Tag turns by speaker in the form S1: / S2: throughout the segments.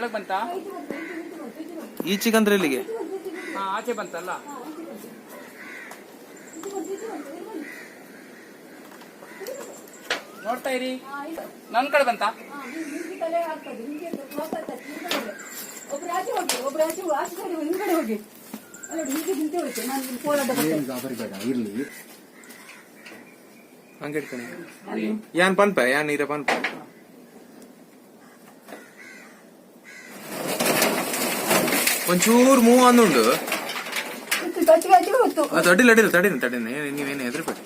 S1: ಕೆಳಗ್ ಬಂತಾ?
S2: ಈಚೆಗಂದ್ರೆ ಇಲ್ಲಿಗೆ
S1: ಆಚೆ ಬಂತಲ್ಲ. ನೋಡ್ತಾ ಇರಿ. ನನ್ ಕಡೆ ಬಂತಾ?
S2: ಹಂಗೆ ಯಾನ್ ಪನ್ಪ ಯಾನ್ ನೀರ ಪನ್ಪ ಒಂಚೂರು ಮೂವ್ ಅಂದುಂಡು ಅಡಿಲ್ಲ ಅಡಿಲ್ಲ ತಡೀನಿ ತಡೀನಿ ನೀವೇನು ಹೆದರ್ಬೇಡಿ.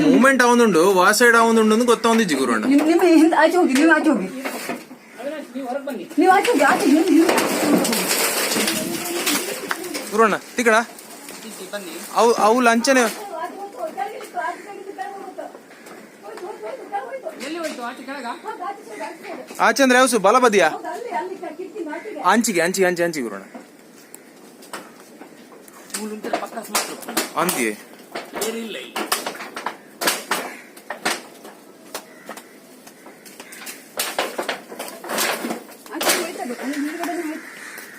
S2: ಮೂಮೆಂಟ್ ಅವನುಂಡು ವಾ ಸೈಡ್ ಅವನುಂಡು ಗೊತ್ತಾವಂದಿಜ್ಜಿ ಗುರುಣ್ಣ.
S3: ಆಚೆ ಹೋಗಿ ನೀವು ಆಚೆ ಹೋಗಿ ನೀವು ಆಚೆ ಹೋಗಿ ಆಚೆ
S2: ಗುರುಣ್ಣ ತಿಕಡ ಅವು ಲಂಚನೆ ಆಚೆ ಅಂದ್ರೆ ಯಾವ ಬಲ ಬದಿಯಾ ಅಂಚಿಗೆ ಅಂಚಿಗೆ ಅಂಚೆ ಅಂಚಿ ಗುರುಣ್ಣ ಅಂತಿಯೇ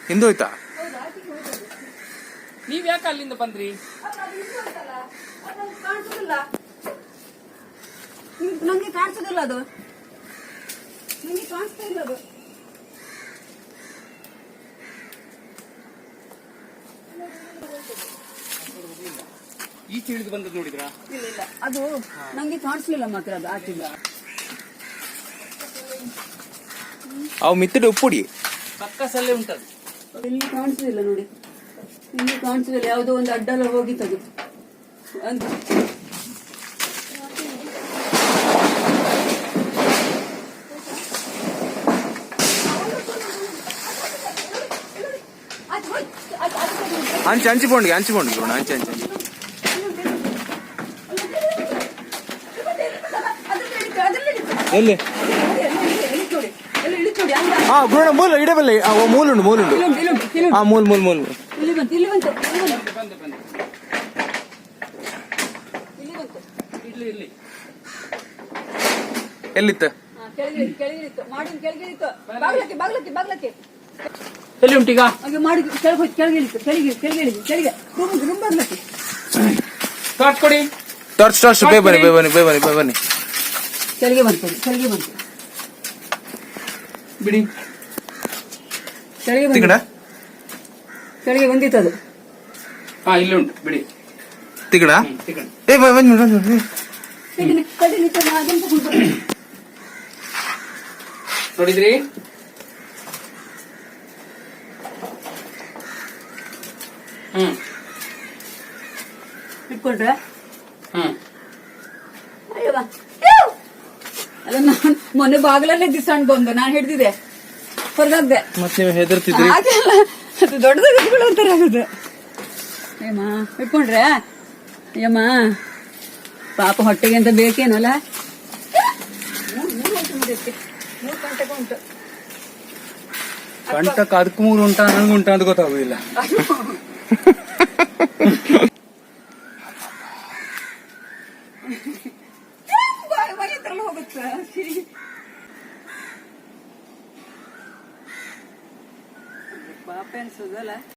S2: ಹಿಂದೆ ಹೋಯ್ತಾ?
S1: ನೀವ್ ಯಾಕೆ ಅಲ್ಲಿಂದ ಬಂದ್ರಿ?
S3: ನಂಗೆ ಕಾಣಿಸೋದಿಲ್ಲ ಅದು, ನಂಗೆ ಕಾಣಿಸ್ತಾ ಇಲ್ಲ ಅದು.
S1: ಈಚೆ ಹಿಡಿದು ಬಂದದ್ದು ನೋಡಿದ್ರಾ?
S3: ಇಲ್ಲ ಇಲ್ಲ, ಅದು ನಂಗೆ ಕಾಣಿಸ್ಲಿಲ್ಲ ಮಾತ್ರ ಅದು ಆಚೆಯಿಂದ.
S2: ಅವು ಮಿತ್ತಡೆ ಉಪ್ಪುಡಿ
S1: ಪಕ್ಕಸಲ್ಲೇ ಉಂಟದು.
S3: ಇಲ್ಲಿ ಕಾಣಿಸುದಿಲ್ಲ ನೋಡಿ, ಇಲ್ಲಿ ಕಾಣಿಸುದಿಲ್ಲ. ಯಾವುದೋ ಒಂದು ಅಡ್ಡಲ್ಲ ಹೋಗಿತ್ತದು.
S2: ಅಂಚಿ ಅಂಚಿ ಪೋಂಡಿಗೆ ಅಂಚಿ ಪೋಂಡಿಗೆ ಗುರುಣ್ಣ ಅಂಚಿ ಅಂಚಿ ಎಲ್ಲಿ? ಹಾ ಗುರುಣ್ಣ ಮೂಲ ಇಡೇ ಬಲ್ಲ ಮೂಲುಂಡು ಮೂಲುಂಡು ಹಾ ಮೂಲ್ ಮೂಲ್ ಮೂಲ್ ಎಲ್ಲಿತ್ತ?
S1: ಎಲ್ಲಿ ಉಂಟೀಗ?
S3: ಮಾಡಿ ಕೆಳಗೆ
S1: ಟಾರ್ಚ್ ಕೊಡಿ.
S2: ಟಾರ್ಚ್ ಟಾರ್ಚ್ ಬೇ ಬನ್ನಿ ಬೇ ಬನ್ನಿ ಬೇ ಬನ್ನಿ ಬೇ ಬನ್ನಿ
S3: ಕೆಳಗೆ ಬಂತು
S1: ಬಿಡಿ.
S3: ಕೆಳಗೆ ಬಂದಿತ್ತು ಅದು.
S1: ಹಾ ಇಲ್ಲಿ ಉಂಟು ಬಿಡಿ.
S2: ತಿಗಡ ಏ ಬನ್ನಿ
S1: ನೋಡಿದ್ರಿ?
S3: ಇಟ್ಕೊಂಡ್ರೆ ಅದನ್ನ ಮೊನ್ನೆ ಬಾಗಿಲಲ್ಲೇ ದಿಸಂಡ್ ಬಂದು ನಾನು ಹಿಡ್ದಿದೆ, ಹೊರಗಾಗ್ದೆ.
S2: ಮತ್ತೆ ನೀವು ಹೆದರ್ತಿದ್ರಿ?
S3: ಅದು ದೊಡ್ಡದಾಗಿದ್ಗಳು ಅಂತಾರೆ ಆಗುದು. ಏಮ್ಮ ಇಟ್ಕೊಂಡ್ರೆ ಅಯ್ಯಮ್ಮ ಪಾಪ ಹೊಟ್ಟೆಗೆ ಅಂತ ಬೇಕೇನಲ್ಲ. 3 ಗಂಟೆಗೆ ಉಂಟು.
S1: ಕಂಟಕ ಅದಕ್ಕೂ 3 ಉಂಟಾ ನನಗುಂಟಾ ಅಂತ ಗೊತ್ತಾಗುದಿಲ್ಲ.